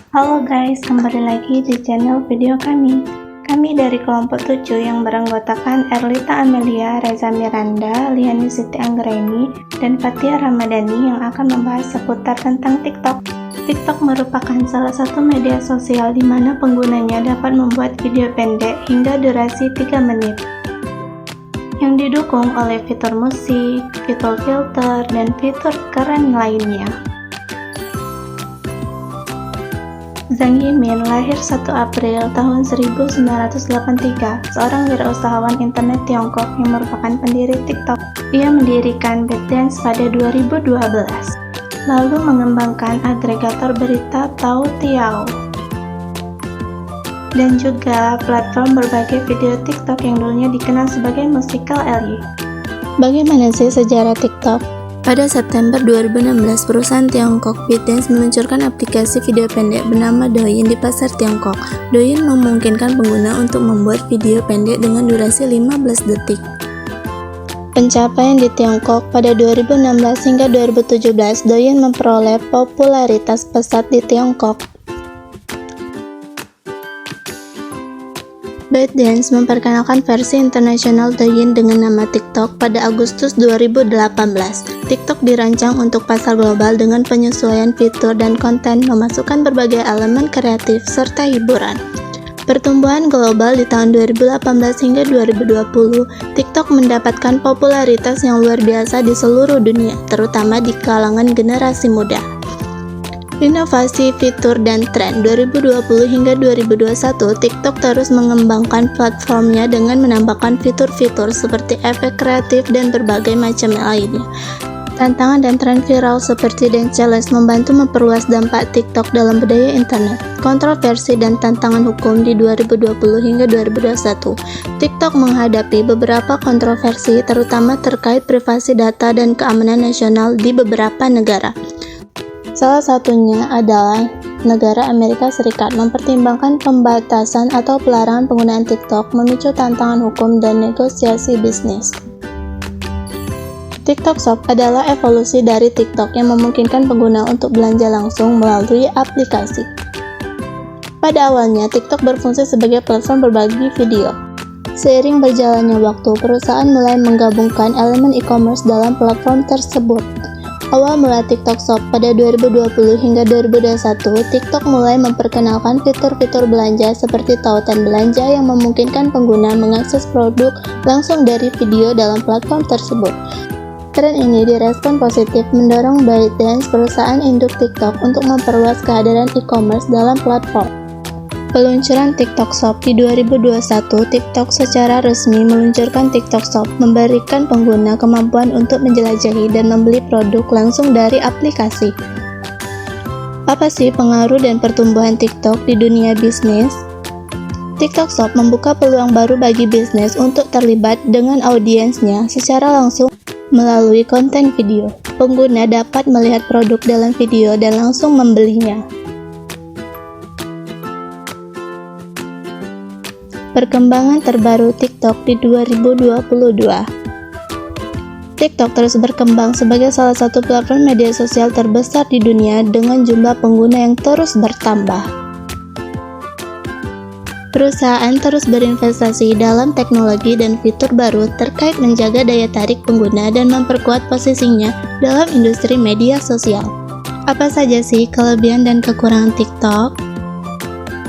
Halo guys, kembali lagi di channel video kami. Kami dari kelompok 7 yang beranggotakan Erlita Amelia, Reza Miranda, Liani Siti Anggraini, dan Fatia Ramadhani yang akan membahas seputar tentang TikTok. TikTok merupakan salah satu media sosial di mana penggunanya dapat membuat video pendek hingga durasi 3 menit. Yang didukung oleh fitur musik, fitur filter, dan fitur keren lainnya. Zhang Yimin lahir 1 April tahun 1983, seorang wirausahawan internet Tiongkok yang merupakan pendiri TikTok. Ia mendirikan ByteDance pada 2012, lalu mengembangkan agregator berita Taotiao, dan juga platform berbagai video TikTok yang dulunya dikenal sebagai Musical LY. Bagaimana sih sejarah TikTok? Pada September 2016, perusahaan Tiongkok ByteDance meluncurkan aplikasi video pendek bernama Douyin di pasar Tiongkok. Douyin memungkinkan pengguna untuk membuat video pendek dengan durasi 15 detik. Pencapaian di Tiongkok pada 2016 hingga 2017, Douyin memperoleh popularitas pesat di Tiongkok. ByteDance memperkenalkan versi internasional Douyin dengan nama TikTok pada Agustus 2018. TikTok dirancang untuk pasar global dengan penyesuaian fitur dan konten, memasukkan berbagai elemen kreatif serta hiburan. Pertumbuhan global di tahun 2018 hingga 2020, TikTok mendapatkan popularitas yang luar biasa di seluruh dunia, terutama di kalangan generasi muda. Inovasi fitur dan tren 2020 hingga 2021, TikTok terus mengembangkan platformnya dengan menambahkan fitur-fitur seperti efek kreatif dan berbagai macam lainnya. Tantangan dan tren viral seperti Dance Challenge membantu memperluas dampak TikTok dalam budaya internet. Kontroversi dan tantangan hukum di 2020 hingga 2021, TikTok menghadapi beberapa kontroversi terutama terkait privasi data dan keamanan nasional di beberapa negara. Salah satunya adalah negara Amerika Serikat mempertimbangkan pembatasan atau pelarangan penggunaan TikTok, memicu tantangan hukum dan negosiasi bisnis. TikTok Shop adalah evolusi dari TikTok yang memungkinkan pengguna untuk belanja langsung melalui aplikasi. Pada awalnya, TikTok berfungsi sebagai platform berbagi video. Seiring berjalannya waktu, perusahaan mulai menggabungkan elemen e-commerce dalam platform tersebut. Awal mula TikTok Shop pada 2020 hingga 2021, TikTok mulai memperkenalkan fitur-fitur belanja seperti tautan belanja yang memungkinkan pengguna mengakses produk langsung dari video dalam platform tersebut. Tren ini direspon positif, mendorong ByteDance, perusahaan induk TikTok, untuk memperluas kehadiran e-commerce dalam platform. Peluncuran TikTok Shop di 2021, TikTok secara resmi meluncurkan TikTok Shop, memberikan pengguna kemampuan untuk menjelajahi dan membeli produk langsung dari aplikasi. Apa sih pengaruh dan pertumbuhan TikTok di dunia bisnis? TikTok Shop membuka peluang baru bagi bisnis untuk terlibat dengan audiensnya secara langsung melalui konten video. Pengguna dapat melihat produk dalam video dan langsung membelinya. Perkembangan terbaru TikTok di 2022. TikTok terus berkembang sebagai salah satu platform media sosial terbesar di dunia dengan jumlah pengguna yang terus bertambah. Perusahaan terus berinvestasi dalam teknologi dan fitur baru terkait menjaga daya tarik pengguna dan memperkuat posisinya dalam industri media sosial. Apa saja sih kelebihan dan kekurangan TikTok?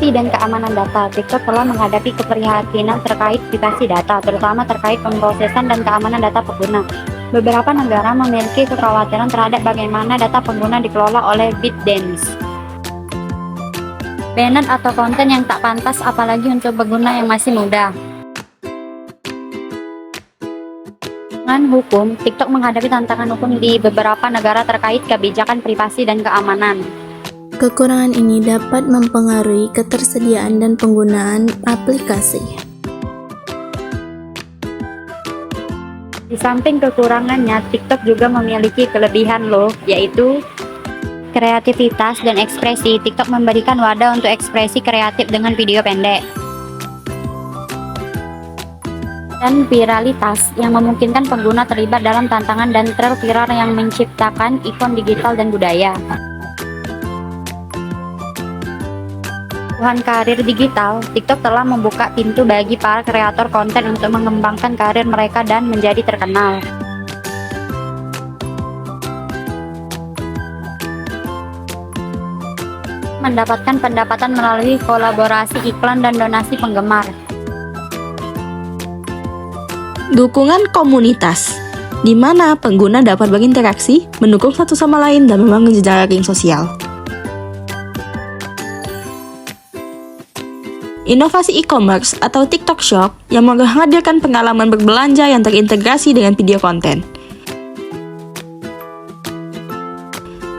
Dan keamanan data. TikTok telah menghadapi keprihatinan terkait privasi data, terutama terkait pemrosesan dan keamanan data pengguna. Beberapa negara memiliki kekhawatiran terhadap bagaimana data pengguna dikelola oleh ByteDance. Banned atau konten yang tak pantas, apalagi untuk pengguna yang masih muda. Dengan hukum, TikTok menghadapi tantangan hukum di beberapa negara terkait kebijakan privasi dan keamanan. Kekurangan ini dapat mempengaruhi ketersediaan dan penggunaan aplikasi. Di samping kekurangannya, TikTok juga memiliki kelebihan loh, yaitu kreativitas dan ekspresi. TikTok memberikan wadah untuk ekspresi kreatif dengan video pendek. Dan viralitas yang memungkinkan pengguna terlibat dalam tantangan dan tren viral yang menciptakan ikon digital dan budaya. pertumbuhan karir digital, TikTok telah membuka pintu bagi para kreator konten untuk mengembangkan karir mereka dan menjadi terkenal. Mendapatkan pendapatan melalui kolaborasi iklan dan donasi penggemar. Dukungan komunitas, di mana pengguna dapat berinteraksi, mendukung satu sama lain, dan membangun jejaring sosial. Inovasi e-commerce atau TikTok Shop yang menghadirkan pengalaman berbelanja yang terintegrasi dengan video konten.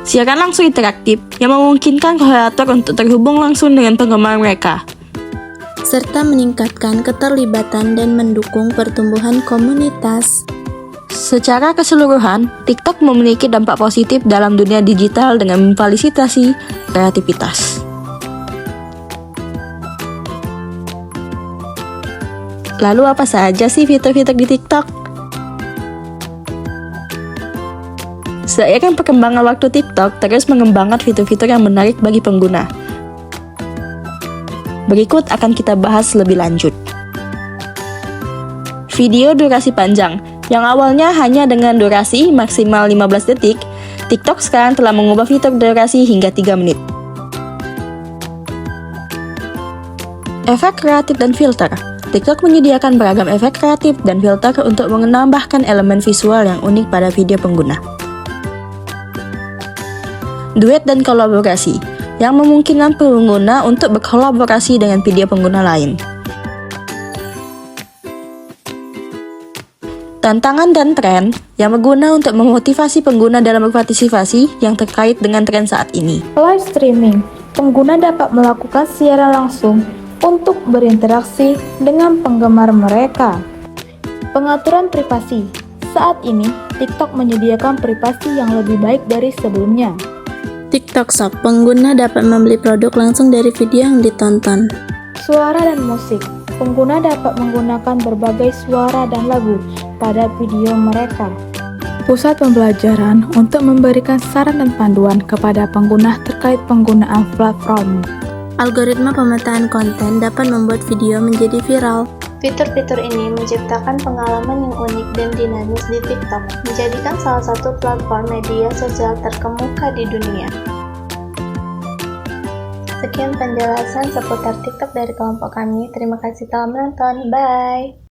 Siaran langsung interaktif yang memungkinkan kreator untuk terhubung langsung dengan penggemar mereka, serta meningkatkan keterlibatan dan mendukung pertumbuhan komunitas. Secara keseluruhan, TikTok memiliki dampak positif dalam dunia digital dengan memfasilitasi kreativitas. Lalu apa saja sih fitur-fitur di TikTok? Seiring perkembangan waktu, TikTok terus mengembangkan fitur-fitur yang menarik bagi pengguna. Berikut akan kita bahas lebih lanjut. Video durasi panjang, yang awalnya hanya dengan durasi maksimal 15 detik, TikTok sekarang telah mengubah fitur durasi hingga 3 menit. Efek kreatif dan filter. TikTok menyediakan beragam efek kreatif dan filter untuk menambahkan elemen visual yang unik pada video pengguna. Duet dan kolaborasi, yang memungkinkan pengguna untuk berkolaborasi dengan video pengguna lain. Tantangan dan tren, yang berguna untuk memotivasi pengguna dalam berpartisipasi yang terkait dengan tren saat ini. Live streaming, pengguna dapat melakukan siaran langsung untuk berinteraksi dengan penggemar mereka. Pengaturan privasi, saat ini TikTok menyediakan privasi yang lebih baik dari sebelumnya. TikTok Shop, pengguna dapat membeli produk langsung dari video yang ditonton. Suara dan musik, pengguna dapat menggunakan berbagai suara dan lagu pada video mereka. Pusat pembelajaran untuk memberikan saran dan panduan kepada pengguna terkait penggunaan platform. Algoritma pemetaan konten dapat membuat video menjadi viral. Fitur-fitur ini menciptakan pengalaman yang unik dan dinamis di TikTok, menjadikan salah satu platform media sosial terkemuka di dunia. Sekian penjelasan seputar TikTok dari kelompok kami. Terima kasih telah menonton. Bye!